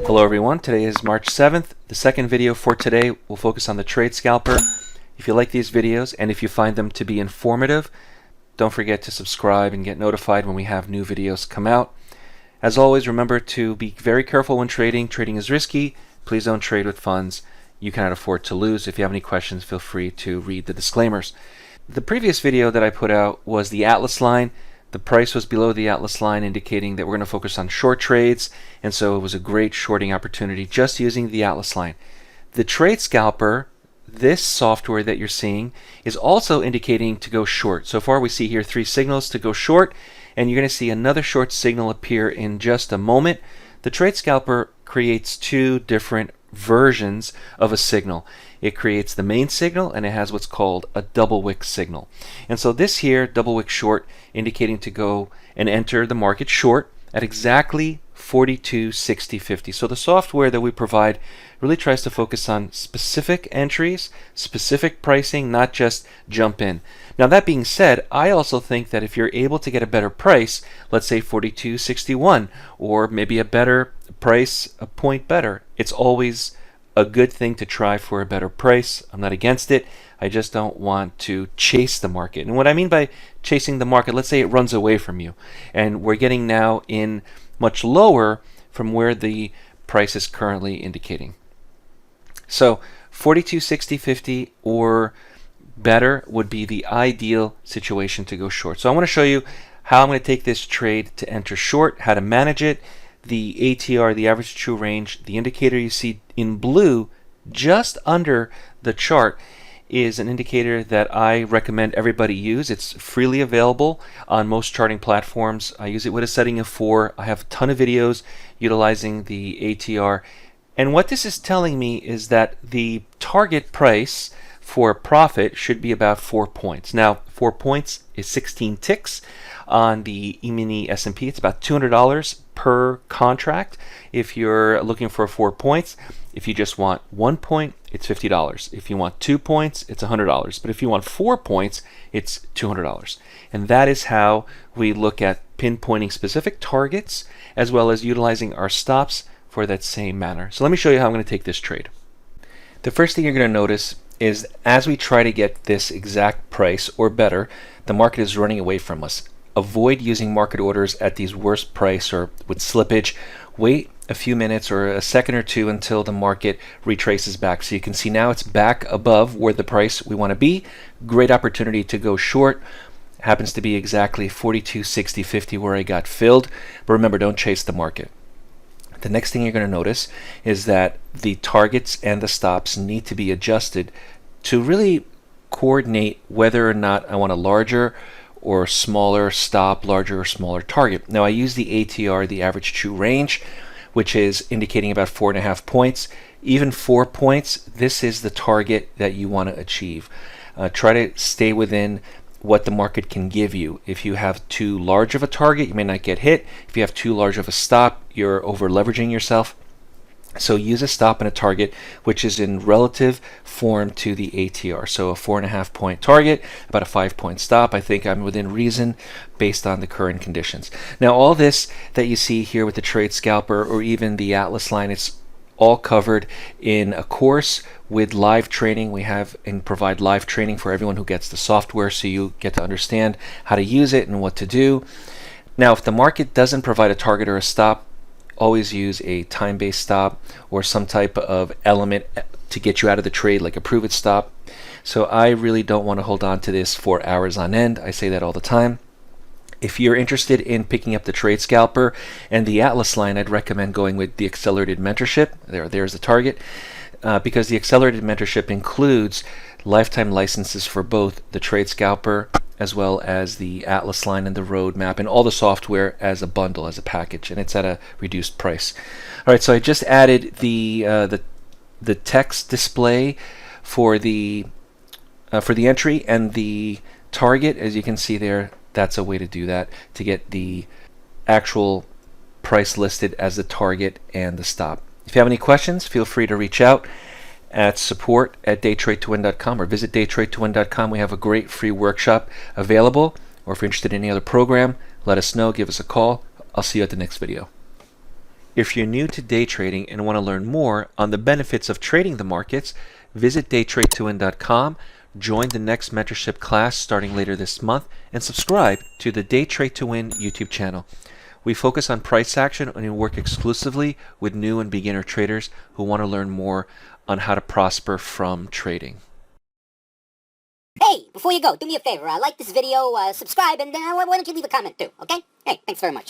Hello everyone, today is March 7th. The second video for today will focus on the Trade Scalper. If you like these videos and if you find them to be informative, don't forget to subscribe and get notified when we have new videos come out. As always, remember to be very careful when trading. Trading is risky. Please don't trade with funds you cannot afford to lose. If you have any questions, feel free to read the disclaimers. The previous video that I put out was the Atlas line. The price was below the Atlas line, indicating that we're going to focus on short trades, and so it was a great shorting opportunity just using the Atlas line. The Trade Scalper, this software that you're seeing, is also indicating to go short. So far we see here 3 signals to go short, and you're going to see another short signal appear in just a moment. The Trade Scalper creates 2 different versions of a signal. It creates the main signal, and it has what's called a double wick signal. And so this here, double wick short, indicating to go and enter the market short at exactly 42.60.50. So the software that we provide really tries to focus on specific entries, specific pricing, not just jump in. Now that being said, I also think that if you're able to get a better price, let's say 42.61, or maybe a better price, a point better, it's always a good thing to try for a better price. I'm not against it. I just don't want to chase the market. And what I mean by chasing the market, let's say it runs away from you, and we're getting now in much lower from where the price is currently indicating. So 42.60.50 or better would be the ideal situation to go short. So I want to show you how I'm going to take this trade to enter short, how to manage it. The ATR, the average true range, the indicator you see in blue just under the chart is an indicator that I recommend everybody use. It's freely available on most charting platforms. I use it with a setting of 4. I have a ton of videos utilizing the ATR. And what this is telling me is that the target price for profit should be about 4 points. Now, 4 points is 16 ticks. On the E-mini S&P, it's about $200 per contract if you're looking for 4 points. If you just want 1 point, it's $50. If you want 2 points, it's $100. But if you want 4 points, it's $200. And that is how we look at pinpointing specific targets as well as utilizing our stops for that same manner. So let me show you how I'm going to take this trade. The first thing you're going to notice is as we try to get this exact price or better, the market is running away from us. Avoid using market orders at these worst price or with slippage. Wait a few minutes or a second or two until the market retraces back. So you can see now it's back above where the price we want to be. Great opportunity to go short. Happens to be exactly 42.60.50 where I got filled. But remember, don't chase the market. The next thing you're going to notice is that the targets and the stops need to be adjusted to really coordinate whether or not I want a larger or smaller stop, larger or smaller target. Now I use the ATR, the average true range, which is indicating about 4.5 points. Even 4 points, this is the target that you want to achieve. Try to stay within what the market can give you. If you have too large of a target, you may not get hit. If you have too large of a stop, you're over leveraging yourself. So use a stop and a target which is in relative form to the ATR. So a 4.5 point target, about a 5 point stop. I think I'm within reason based on the current conditions. Now all this that you see here with the Trade Scalper or even the Atlas line, it's all covered in a course with live training. We have and provide live training for everyone who gets the software, so you get to understand how to use it and what to do. Now if the market doesn't provide a target or a stop, always use a time-based stop or some type of element to get you out of the trade, like a prove it stop. So I really don't want to hold on to this for hours on end. I say that all the time. If you're interested in picking up the Trade Scalper and the Atlas line, I'd recommend going with the Accelerated Mentorship. There's the target, because the Accelerated Mentorship includes lifetime licenses for both the Trade Scalper as well as the Atlas line and the roadmap and all the software as a bundle, as a package, and it's at a reduced price. All right, so I just added the text display for the entry and the target. As you can see there, that's a way to do that, to get the actual price listed as the target and the stop. If you have any questions, feel free to reach out at support@DayTradeToWin.com or visit DayTradeToWin.com. We have a great free workshop available, or if you're interested in any other program, let us know, give us a call. I'll see you at the next video. If you're new to day trading and want to learn more on the benefits of trading the markets, visit DayTradeToWin.com, join the next mentorship class starting later this month, and subscribe to the Day Trade to Win YouTube channel. We focus on price action and we work exclusively with new and beginner traders who want to learn more on how to prosper from trading. Hey, before you go, do me a favor. Like this video, subscribe, and why don't you leave a comment too, okay? Hey, thanks very much.